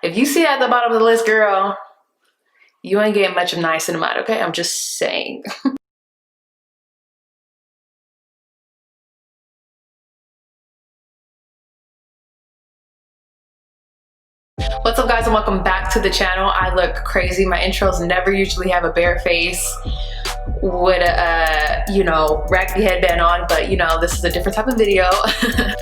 If you see at the bottom of the list, girl, you ain't getting much of niacinamide, okay? I'm just saying. What's up, guys, and welcome back to the channel. I look crazy. My intros never usually have a bare face with a you know, raggedy headband on, but you know, this is a different type of video.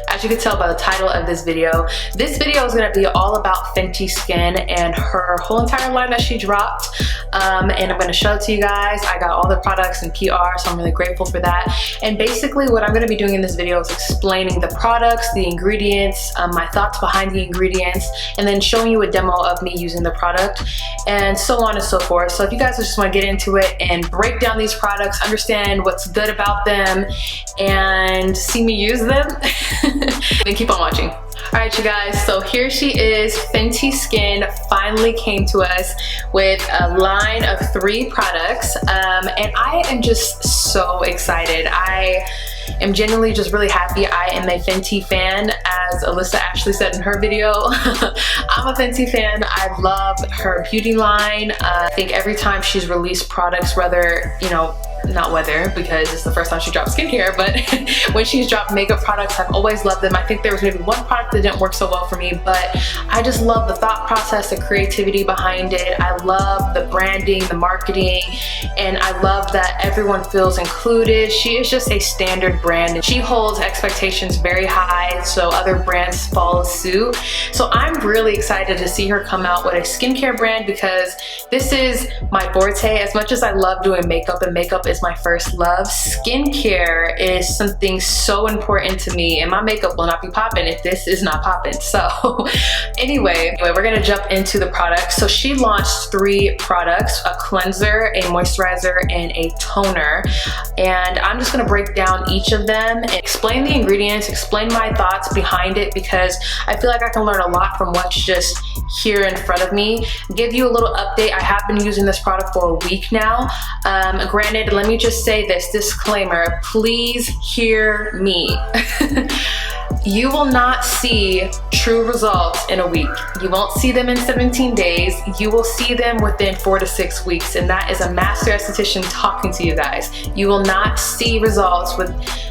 As you can tell by the title of this video is going to be all about Fenty Skin and her whole entire line that she dropped, and I'm going to show it to you guys. I got all the products in PR, so I'm really grateful for that. And basically what I'm going to be doing in this video is explaining the products, the ingredients, my thoughts behind the ingredients, and then showing you a demo of me using the product, and so on and so forth. So if you guys just want to get into it and break down these products, understand what's good about them, and see me use them, then keep on watching. Alright, you guys, so here she is. Fenty Skin finally came to us with a line of 3 products, and I am just so excited. I am genuinely just really happy. I am a Fenty fan, as Alyssa Ashley said in her video. I'm a Fenty fan. I love her beauty line. I think every time she's released products, whether, you know, not whether, because it's the first time she dropped skincare, but when she's dropped makeup products, I've always loved them. I think there was maybe one product that didn't work so well for me, but I just love the thought process, the creativity behind it. I love the branding, the marketing, and I love that everyone feels included. She is just a standard brand, and she holds expectations very high, so other brands follow suit. So I'm really excited to see her come out with a skincare brand, because this is my forte. As much as I love doing makeup, and makeup is my first love, skincare is something so important to me, and my makeup will not be popping if this is not popping. So anyway, we're gonna jump into the products. So she launched 3 products: a cleanser, a moisturizer, and a toner, and I'm just gonna break down each of them and explain the ingredients, explain my thoughts behind it, because I feel like I can learn a lot from what's just here in front of me. Give you a little update. I have been using this product for a week now. Granted, let me just say this disclaimer, please hear me. You will not see true results in a week. You won't see them in 17 days. You will see them within 4 to 6 weeks, and that is a master esthetician talking to you guys. You will not see results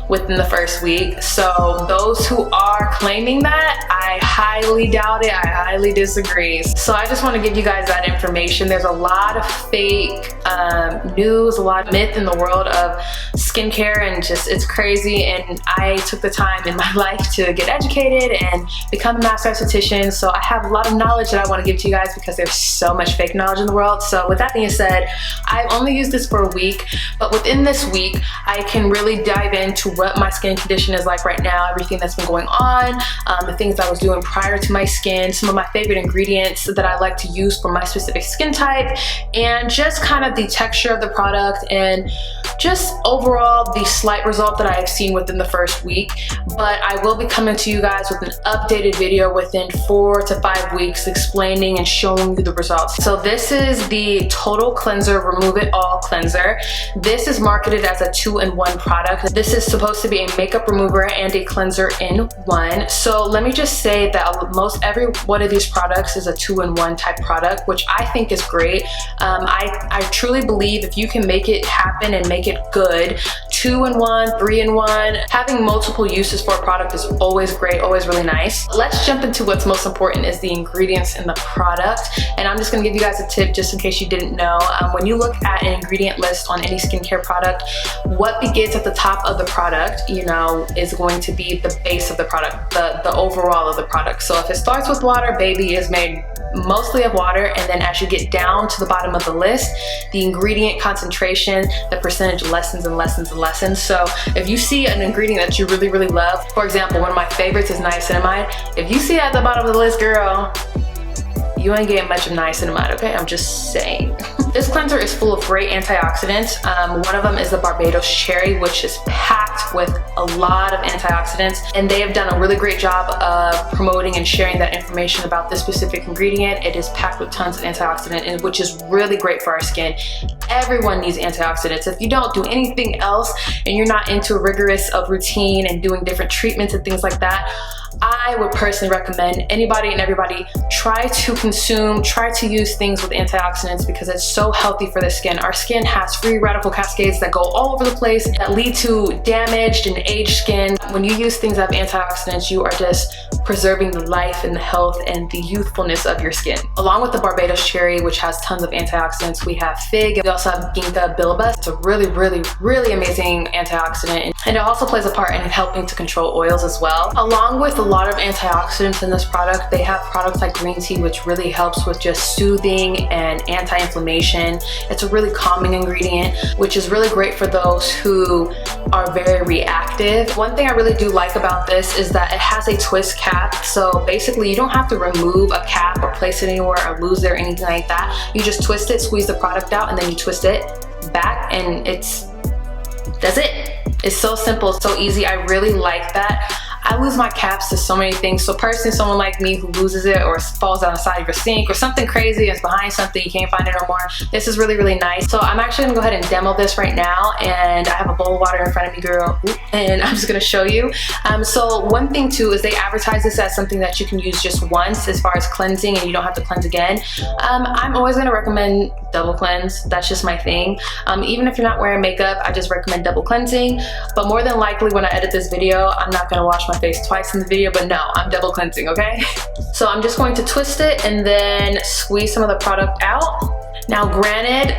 within the first week. So those who are claiming that, I highly doubt it. I highly disagree. So I just want to give you guys that information. There's a lot of fake news, a lot of myth in the world of skincare, and just it's crazy. And I took the time in my life to get educated and become a master esthetician, so I have a lot of knowledge that I want to give to you guys, because there's so much fake knowledge in the world. So with that being said, I've only used this for a week, but within this week I can really dive into what my skin condition is like right now, everything that's been going on, the things I was doing prior to my skin, some of my favorite ingredients that I like to use for my specific skin type, and just kind of the texture of the product, and just overall the slight result that I have seen within the first week. But I will be coming to you guys with an updated video within 4 to 5 weeks explaining and showing you the results. So this is the Total Cleanser Remove It All Cleanser. This is marketed as a 2-in-1 product. This is supposed to be a makeup remover and a cleanser in one. So let me just say that most every one of these products is a 2-in-1 type product, which I think is great. I truly believe if you can make it happen and make it good, 2-in-1, 3-in-1, having multiple uses for a product is always great, always really nice. Let's jump into what's most important, is the ingredients in the product. And I'm just gonna give you guys a tip just in case you didn't know. When you look at an ingredient list on any skincare product, what begins at the top of the product, you know, is going to be the base of the product, the overall of the product. So if it starts with water, baby, is made mostly of water, and then as you get down to the bottom of the list, the ingredient concentration, the percentage lessens and lessens and lessens. So if you see an ingredient that you really, really love, for example, one of my favorites is niacinamide. If you see it at the bottom of the list, girl, you ain't getting much of niacinamide, okay? I'm just saying. This cleanser is full of great antioxidants. One of them is the Barbados cherry, which is packed with a lot of antioxidants, and they have done a really great job of promoting and sharing that information about this specific ingredient. It is packed with tons of antioxidant, which is really great for our skin. Everyone needs antioxidants. If you don't do anything else and you're not into a rigorous routine and doing different treatments and things like that, I I would personally recommend anybody and everybody try to use things with antioxidants because it's so healthy for the skin. Our skin has free radical cascades that go all over the place that lead to damaged and aged skin. When you use things that have antioxidants, you are just preserving the life and the health and the youthfulness of your skin. Along with the Barbados cherry, which has tons of antioxidants, we have fig. We also have ginkgo biloba. It's a really, really, really amazing antioxidant, and it also plays a part in helping to control oils as well. Along with a lot of antioxidants in this product, they have products like green tea, which really helps with just soothing and anti-inflammation. It's a really calming ingredient, which is really great for those who are very reactive. One thing I really do like about this is that it has a twist cap. So basically you don't have to remove a cap or place it anywhere or lose it or anything like that. You just twist it, squeeze the product out, and then you twist it back, and that's it. It's so simple, so easy. I really like that. I lose my caps to so many things. So personally, someone like me who loses it or falls down the side of your sink or something crazy is behind something, you can't find it no more. This is really, really nice. So I'm actually gonna go ahead and demo this right now, and I have a bowl of water in front of me, girl, and I'm just gonna show you. So one thing too is they advertise this as something that you can use just once as far as cleansing, and you don't have to cleanse again. I'm always gonna recommend double cleanse. That's just my thing. Even if you're not wearing makeup, I just recommend double cleansing. But more than likely when I edit this video, I'm not gonna wash my face twice in the video, but no, I'm double cleansing, okay? So I'm just going to twist it and then squeeze some of the product out. Now granted,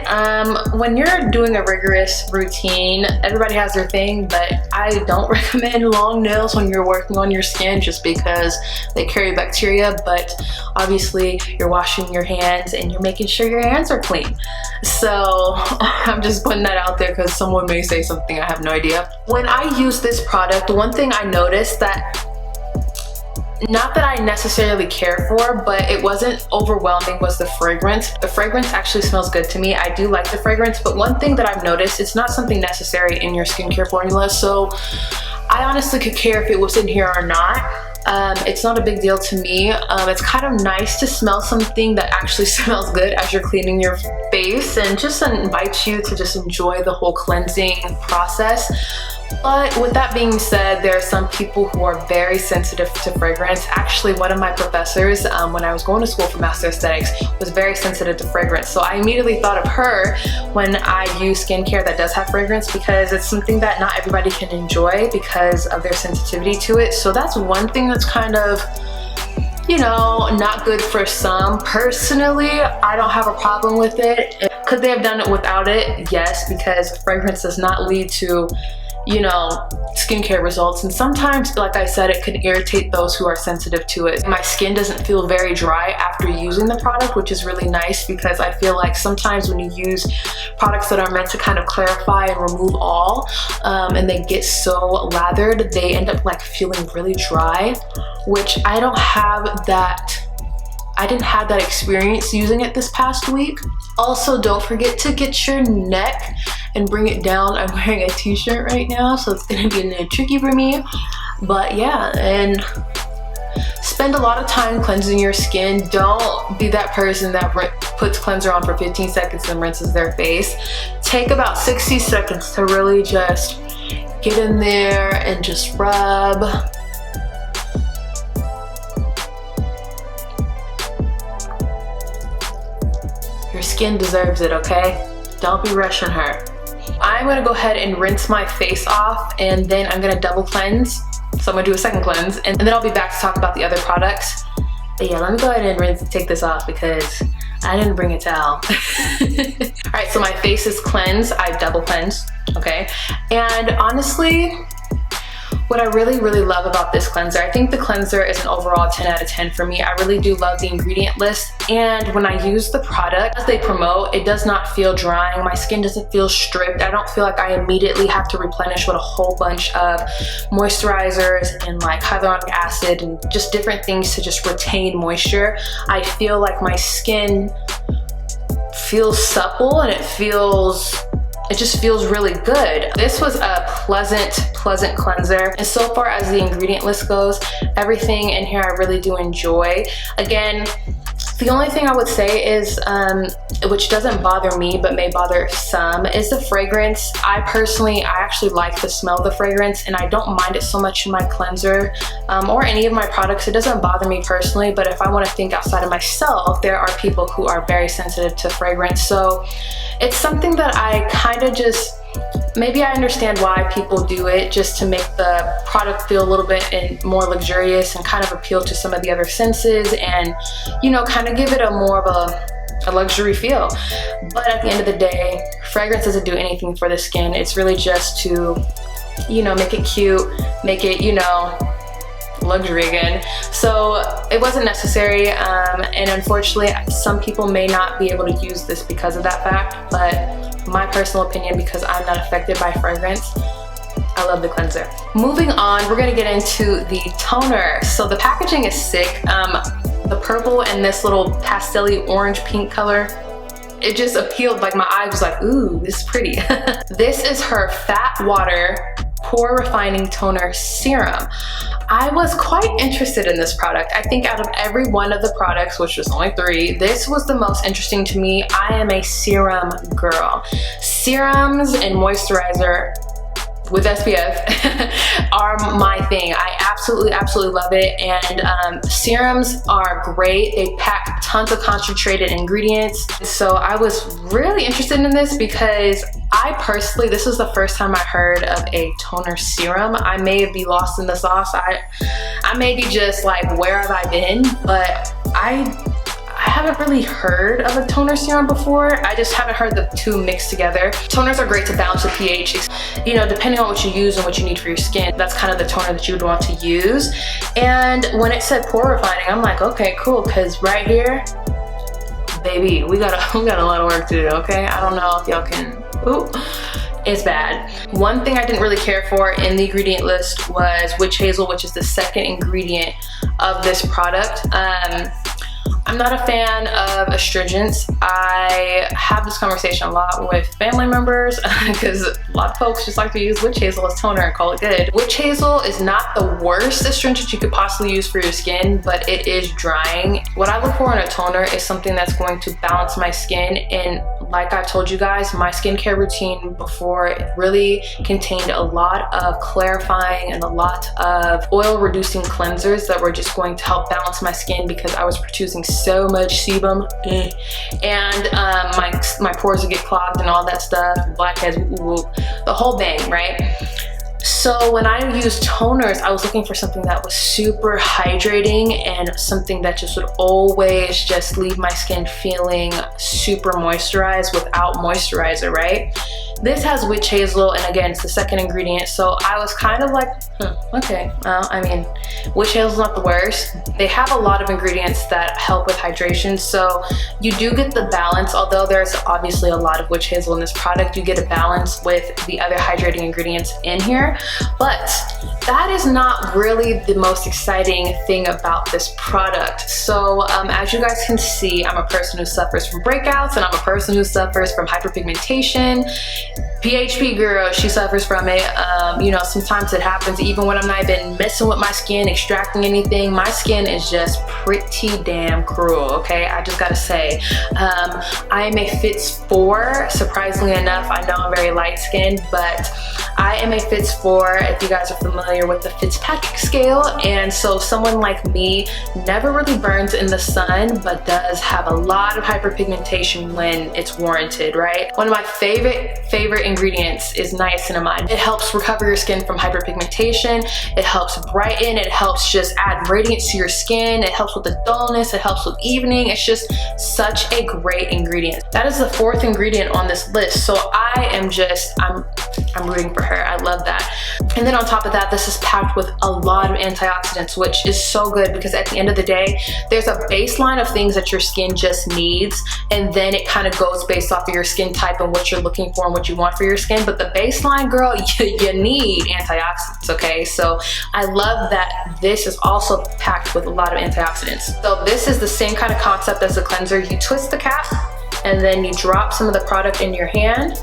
when you're doing a rigorous routine, everybody has their thing, but I don't recommend long nails when you're working on your skin just because they carry bacteria, but obviously you're washing your hands and you're making sure your hands are clean. So I'm just putting that out there because someone may say something, I have no idea. When I use this product, one thing I noticed that not that I necessarily care for, but it wasn't overwhelming, was the fragrance. The fragrance actually smells good to me. I do like the fragrance, but one thing that I've noticed, it's not something necessary in your skincare formula, so I honestly could care if it was in here or not. It's not a big deal to me. It's kind of nice to smell something that actually smells good as you're cleaning your face, and just invites you to just enjoy the whole cleansing process. But with that being said, there are some people who are very sensitive to fragrance. Actually, one of my professors, when I was going to school for Master Aesthetics, was very sensitive to fragrance. So I immediately thought of her when I use skincare that does have fragrance, because it's something that not everybody can enjoy because of their sensitivity to it. So that's one thing that's kind of, you know, not good for some. Personally, I don't have a problem with it. Could they have done it without it? Yes, because fragrance does not lead to, you know, skincare results, and sometimes, like I said, it can irritate those who are sensitive to it. My skin doesn't feel very dry after using the product, which is really nice, because I feel like sometimes when you use products that are meant to kind of clarify and remove all, and they get so lathered, they end up like feeling really dry, which I don't have that. I didn't have that experience using it this past week. Also, don't forget to get your neck and bring it down. I'm wearing a t-shirt right now, so it's gonna be a little tricky for me. But yeah, and spend a lot of time cleansing your skin. Don't be that person that puts cleanser on for 15 seconds and rinses their face. Take about 60 seconds to really just get in there and just rub. Your skin deserves it, okay? Don't be rushing her. I'm gonna go ahead and rinse my face off, and then I'm gonna double cleanse. So I'm gonna do a second cleanse, and then I'll be back to talk about the other products. But yeah, let me go ahead and take this off because I didn't bring a towel. All right, so my face is cleansed. I double cleansed, okay? And honestly, what I really, really love about this cleanser, I think the cleanser is an overall 10 out of 10 for me. I really do love the ingredient list, and when I use the product as they promote, it does not feel drying. My skin doesn't feel stripped. I don't feel like I immediately have to replenish with a whole bunch of moisturizers and like hyaluronic acid and just different things to just retain moisture. I feel like my skin feels supple, and it just feels really good. This was a pleasant cleanser. And so far as the ingredient list goes, everything in here I really do enjoy. Again, The only thing I would say is, which doesn't bother me but may bother some, is the fragrance. I actually like the smell of the fragrance, and I don't mind it so much in my cleanser or any of my products. It doesn't bother me personally, but if I want to think outside of myself, there are people who are very sensitive to fragrance. So it's something that I kind of just, maybe I understand why people do it, just to make the product feel a little bit more luxurious and kind of appeal to some of the other senses, and, you know, kind of give it a more of a luxury feel. But at the end of the day, fragrance doesn't do anything for the skin. It's really just to, you know, make it cute, make it, you know, luxury again. So it wasn't necessary, and unfortunately some people may not be able to use this because of that fact, but my personal opinion, because I'm not affected by fragrance, I love the cleanser. Moving on, we're gonna get into the toner. So the packaging is sick. The purple and this little pastel-y orange pink color, it just appealed, like my eye was like, ooh, this is pretty. This is her Fat Water Pore Refining Toner Serum. I was quite interested in this product. I think out of every one of the products, which was only 3, this was the most interesting to me. I am a serum girl. Serums and moisturizer with SPF are my thing. I absolutely love it. And serums are great. They pack tons of concentrated ingredients. So I was really interested in this because I personally, this is the first time I heard of a toner serum. I may be lost in the sauce. I may be just like, where have I been? But I haven't really heard of a toner serum before. I just haven't heard the two mixed together. Toners are great to balance the pH. You know, depending on what you use and what you need for your skin, that's kind of the toner that you would want to use. And when it said pore refining, I'm like, okay, cool, because right here, baby, we got a lot of work to do, okay? I don't know if y'all can, ooh. It's bad. One thing I didn't really care for in the ingredient list was witch hazel, which is the second ingredient of this product. I'm not a fan of astringents. I have this conversation a lot with family members because a lot of folks just like to use witch hazel as toner and call it good. Witch hazel is not the worst astringent you could possibly use for your skin, but it is drying. What I look for in a toner is something that's going to balance my skin, and like I told you guys, my skincare routine before, it really contained a lot of clarifying and a lot of oil reducing cleansers that were just going to help balance my skin because I was producing so much sebum and my pores would get clogged and all that stuff, blackheads, the whole bang, right? So when I used toners, I was looking for something that was super hydrating and something that just would always just leave my skin feeling super moisturized without moisturizer, right? This has witch hazel, and again, it's the second ingredient, so I was kind of like, okay, well, I mean, witch hazel's not the worst. They have a lot of ingredients that help with hydration, so you do get the balance. Although there's obviously a lot of witch hazel in this product, you get a balance with the other hydrating ingredients in here, but that is not really the most exciting thing about this product. So as you guys can see, I'm a person who suffers from breakouts, and I'm a person who suffers from hyperpigmentation. PHP girl, she suffers from it. You know, sometimes it happens even when I'm not even messing with my skin, extracting anything. My skin is just pretty damn cruel, okay? I just gotta say. I am a Fitz 4, surprisingly enough. I know I'm very light skinned, but I am a Fitz 4, if you guys are familiar with the Fitzpatrick scale. And so someone like me never really burns in the sun, but does have a lot of hyperpigmentation when it's warranted, right? One of my favorite ingredients is niacinamide. It helps recover your skin from hyperpigmentation. It helps brighten. It helps just add radiance to your skin. It helps with the dullness. It helps with evening. It's just such a great ingredient. That is the 4th ingredient on this list. So I'm rooting for her. I love that. And then on top of that, this is packed with a lot of antioxidants, which is so good because at the end of the day, there's a baseline of things that your skin just needs, and then it kind of goes based off of your skin type and what you're looking for and what you want for your skin. But the baseline, girl, you need antioxidants, okay? So I love that this is also packed with a lot of antioxidants. So this is the same kind of concept as the cleanser. You twist the cap and then you drop some of the product in your hand,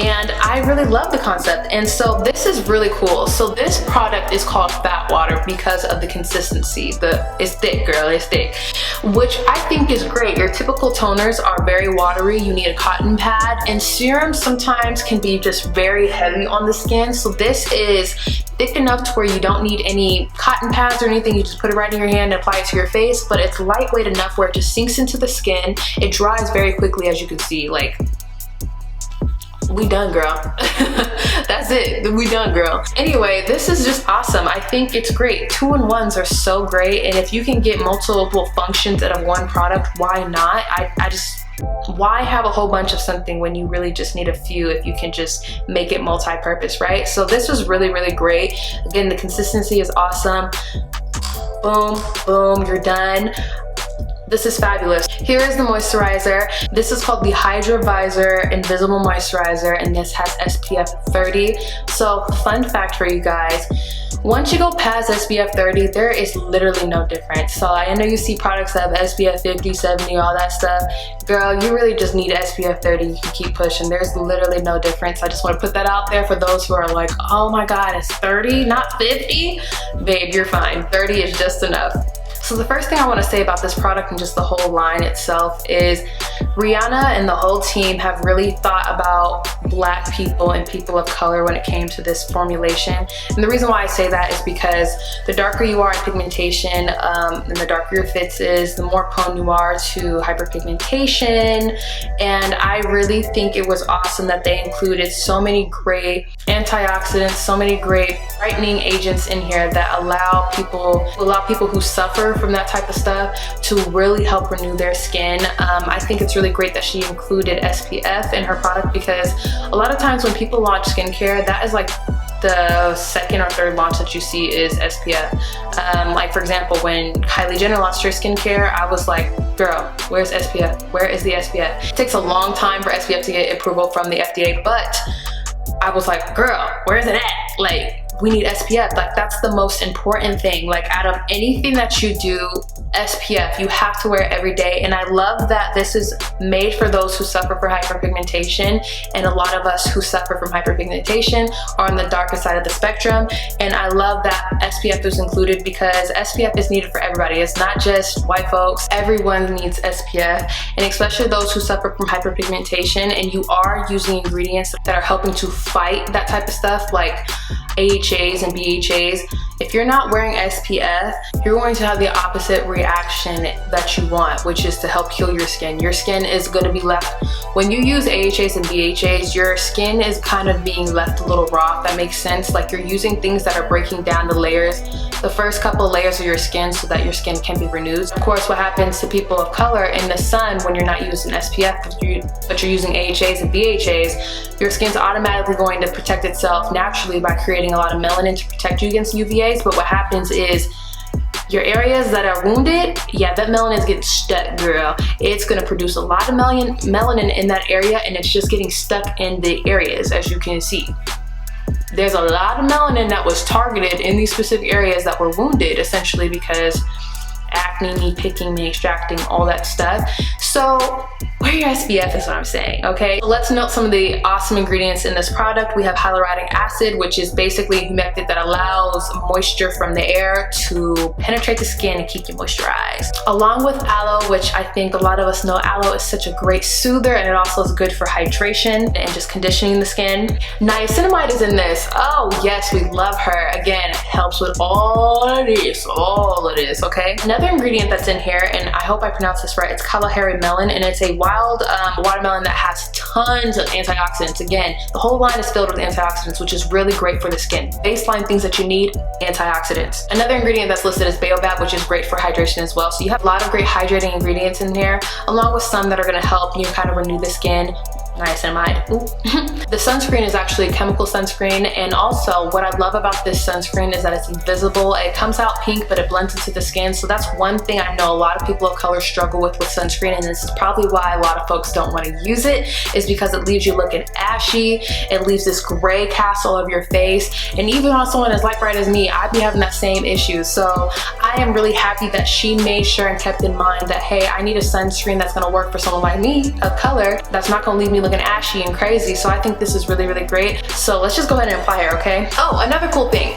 and I really love the concept. And so this is really cool. So this product is called Fat Water because of the consistency. It's thick, girl, it's thick, which I think is great. Your typical toners are very watery. You need a cotton pad, and serums sometimes can be just very heavy on the skin. So this is thick enough to where you don't need any cotton pads or anything. You just put it right in your hand and apply it to your face, but it's lightweight enough where it just sinks into the skin. It dries very quickly, as you can see. Like, we done, girl. That's it, we done, girl. Anyway, this is just awesome. I think it's great. 2-in-1s are so great, and if you can get multiple functions out of one product, why not? Why have a whole bunch of something when you really just need a few if you can just make it multi-purpose, right? So this was really, really great. Again, the consistency is awesome. Boom, boom, you're done. This is fabulous. Here is the moisturizer. This is called the Hydra Vizor Invisible Moisturizer, and this has SPF 30. So fun fact for you guys, once you go past SPF 30, there is literally no difference. So I know you see products that have SPF 50, 70, all that stuff. Girl, you really just need SPF 30. You can keep pushing. There's literally no difference. I just want to put that out there for those who are like, oh my God, it's 30, not 50. Babe, you're fine. 30 is just enough. So the first thing I want to say about this product and just the whole line itself is Rihanna and the whole team have really thought about Black people and people of color when it came to this formulation. And the reason why I say that is because the darker you are in pigmentation and the darker your fits is, the more prone you are to hyperpigmentation. And I really think it was awesome that they included so many great antioxidants, so many great brightening agents in here that allow people who suffer from that type of stuff to really help renew their skin. I think it's really great that she included SPF in her product, because a lot of times when people launch skincare, that is like the second or third launch that you see is SPF. Like for example, when Kylie Jenner launched her skincare, I was like, girl, where's SPF? Where is the SPF? It takes a long time for SPF to get approval from the FDA, but I was like, girl, where is it at? Like, we need SPF. Like, that's the most important thing. Like, out of anything that you do, SPF, you have to wear it every day. And I love that this is made for those who suffer from hyperpigmentation, and a lot of us who suffer from hyperpigmentation are on the darker side of the spectrum. And I love that SPF is included, because SPF is needed for everybody. It's not just white folks. Everyone needs SPF, and especially those who suffer from hyperpigmentation and you are using ingredients that are helping to fight that type of stuff, like AHAs and BHAs. If you're not wearing SPF, you're going to have the opposite reaction that you want, which is to help heal your skin. Your skin is going to be left, when you use AHAs and BHAs, your skin is kind of being left a little raw, if that makes sense. Like, you're using things that are breaking down the layers, the first couple of layers of your skin, so that your skin can be renewed. Of course, what happens to people of color in the sun when you're not using SPF, but you're using AHAs and BHAs, your skin's automatically going to protect itself naturally by creating a lot of melanin to protect you against UVAs. But what happens is your areas that are wounded, yeah, that melanin is getting stuck, girl. It's gonna produce a lot of melanin in that area, and it's just getting stuck in the areas, as you can see. There's a lot of melanin that was targeted in these specific areas that were wounded, essentially because acne, me picking, me extracting, all that stuff. So wear your SPF is what I'm saying, okay? So let's note some of the awesome ingredients in this product. We have hyaluronic acid, which is basically a humectant that allows moisture from the air to penetrate the skin and keep you moisturized. Along with aloe, which I think a lot of us know aloe is such a great soother, and it also is good for hydration and just conditioning the skin. Niacinamide is in this. Oh yes, we love her. Again, it helps with all of this, okay? Another ingredient that's in here, and I hope I pronounced this right, it's Kalahari melon, and it's a wild watermelon that has tons of antioxidants. Again, the whole line is filled with antioxidants, which is really great for the skin. Baseline things that you need, antioxidants. Another ingredient that's listed is baobab, which is great for hydration as well. So you have a lot of great hydrating ingredients in here, along with some that are gonna help you kind of renew the skin. Niacinamide. The sunscreen is actually a chemical sunscreen, and also what I love about this sunscreen is that it's invisible. It comes out pink, but it blends into the skin. So that's one thing I know a lot of people of color struggle with sunscreen, and this is probably why a lot of folks don't want to use it, is because it leaves you looking ashy. It leaves this gray cast all over your face, and even on someone as light bright as me, I'd be having that same issue. So I am really happy that she made sure and kept in mind that, hey, I need a sunscreen that's going to work for someone like me of color, that's not going to leave me looking looking ashy and crazy. So I think this is really, really great. So let's just go ahead and apply her, okay? Oh, another cool thing.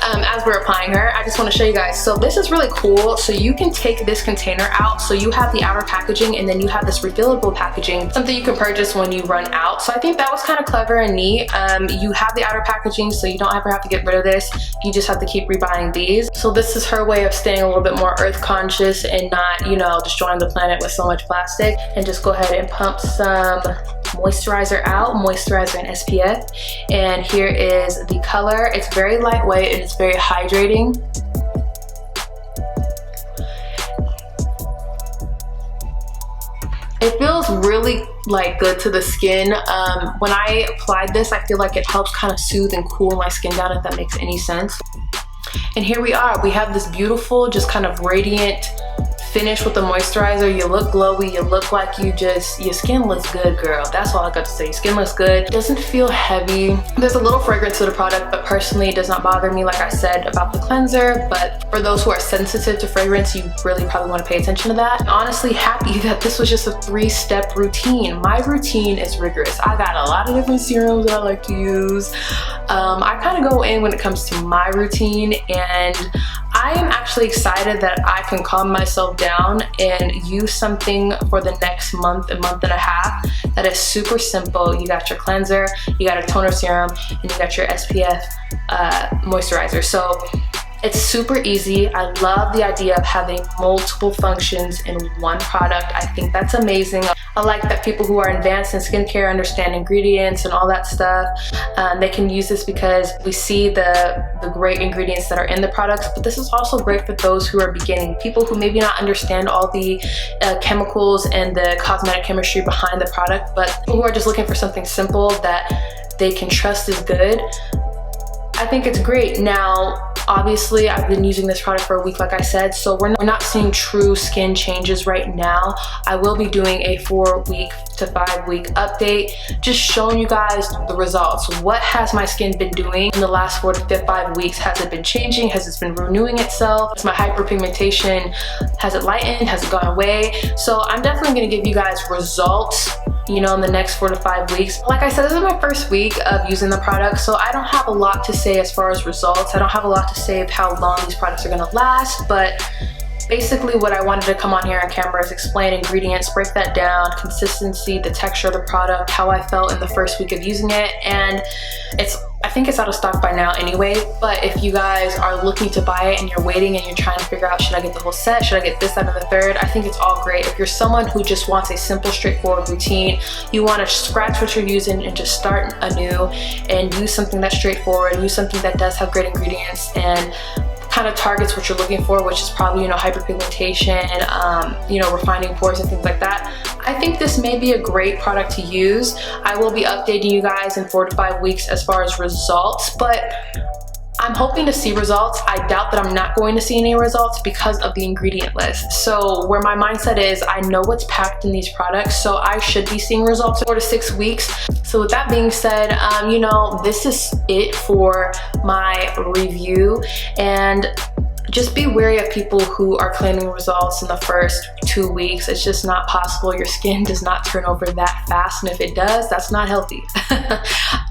As we're applying her, I just want to show you guys. So this is really cool. So you can take this container out. So you have the outer packaging and then you have this refillable packaging, something you can purchase when you run out. So I think that was kind of clever and neat. You have the outer packaging, so you don't ever have to get rid of this. You just have to keep rebuying these. So this is her way of staying a little bit more earth conscious and not, you know, destroying the planet with so much plastic. And just go ahead and pump some moisturizer out, moisturizer and SPF. And here is the color. It's very lightweight and it's very hydrating. It feels really like good to the skin. When I applied this, I feel like it helps kind of soothe and cool my skin down, if that makes any sense. And here we are. We have this beautiful, just kind of radiant finish with the moisturizer. You look glowy, you look like you just, your skin looks good, girl. That's all I got to say. Your skin looks good. It doesn't feel heavy. There's a little fragrance to the product, but personally it does not bother me, like I said about the cleanser. But for those who are sensitive to fragrance, you really probably want to pay attention to that. I'm honestly happy that this was just a 3-step routine. My routine is rigorous. I got a lot of different serums that I like to use. I kind of go in when it comes to my routine, and I am actually excited that I can calm myself down and use something for the next month, a month and a half that is super simple. You got your cleanser, you got a toner serum, and you got your SPF moisturizer. So it's super easy. I love the idea of having multiple functions in one product. I think that's amazing. I like that people who are advanced in skincare understand ingredients and all that stuff. They can use this because we see the great ingredients that are in the products, but this is also great for those who are beginning, people who maybe not understand all the chemicals and the cosmetic chemistry behind the product, but who are just looking for something simple that they can trust is good. I think it's great. Now, obviously, I've been using this product for a week, like I said, so we're not seeing true skin changes right now. I will be doing a 4-week to 5-week update, just showing you guys the results. What has my skin been doing in the last 4 to 5 weeks? Has it been changing? Has it been renewing itself? Is my hyperpigmentation, has it lightened? Has it gone away? So I'm definitely gonna give you guys results, you know, in the next 4 to 5 weeks. Like I said, this is my first week of using the product, so I don't have a lot to say as far as results. I don't have a lot to say of how long these products are gonna last, but basically what I wanted to come on here on camera is explain ingredients, break that down, consistency, the texture of the product, how I felt in the first week of using it. And I think it's out of stock by now anyway, but if you guys are looking to buy it and you're waiting and you're trying to figure out, should I get the whole set, should I get this, that, and the third, I think it's all great. If you're someone who just wants a simple, straightforward routine, you want to scratch what you're using and just start anew and use something that's straightforward, use something that does have great ingredients and kind of targets what you're looking for, which is probably, you know, hyperpigmentation, you know, refining pores and things like that. I think this may be a great product to use. I will be updating you guys in 4 to 5 weeks as far as results, but I'm hoping to see results. I doubt that I'm not going to see any results because of the ingredient list. So where my mindset is, I know what's packed in these products, so I should be seeing results in 4 to 6 weeks. So with that being said, you know, this is it for my review, and just be wary of people who are claiming results in the first 2 weeks. It's just not possible. Your skin does not turn over that fast, and if it does, that's not healthy.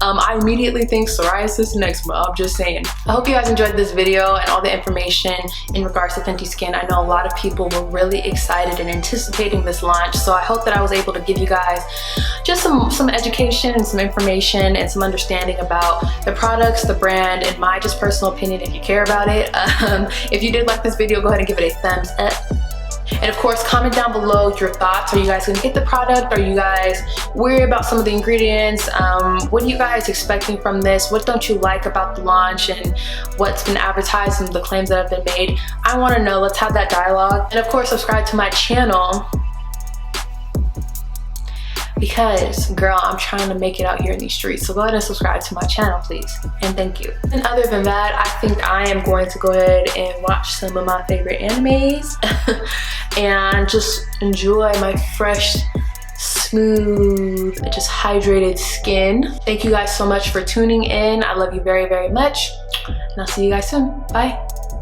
I immediately think psoriasis and eczema. I'm just saying. I hope you guys enjoyed this video and all the information in regards to Fenty Skin. I know a lot of people were really excited and anticipating this launch, so I hope that I was able to give you guys just some education and some information and some understanding about the products, the brand, and my just personal opinion if you care about it. If you did like this video, go ahead and give it a thumbs up. And of course, comment down below your thoughts. Are you guys gonna get the product? Are you guys worried about some of the ingredients? What are you guys expecting from this? What don't you like about the launch and what's been advertised and the claims that have been made? I wanna know, let's have that dialogue. And of course, subscribe to my channel, because girl, I'm trying to make it out here in these streets. So go ahead and subscribe to my channel, please, and thank you. And other than that, I think I am going to go ahead and watch some of my favorite animes and just enjoy my fresh, smooth, just hydrated skin. Thank you guys so much for tuning in. I love you very, very much, and I'll see you guys soon. Bye.